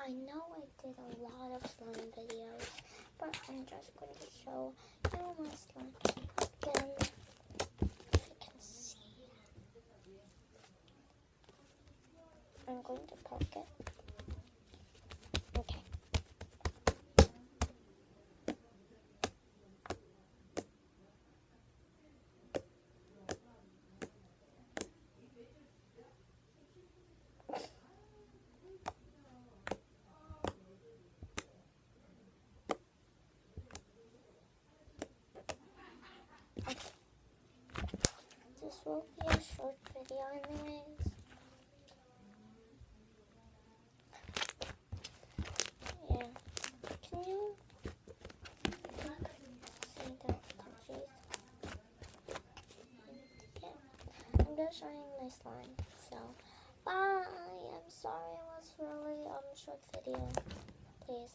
I know I did a lot of slime videos, but I'm just going to show you my slime again. If you can see, I'm going to poke it. Okay. This will be a short video anyways. Yeah. Can you see the countries? Yeah. I'm just showing my slime. So, bye. I'm sorry it was really short video. Please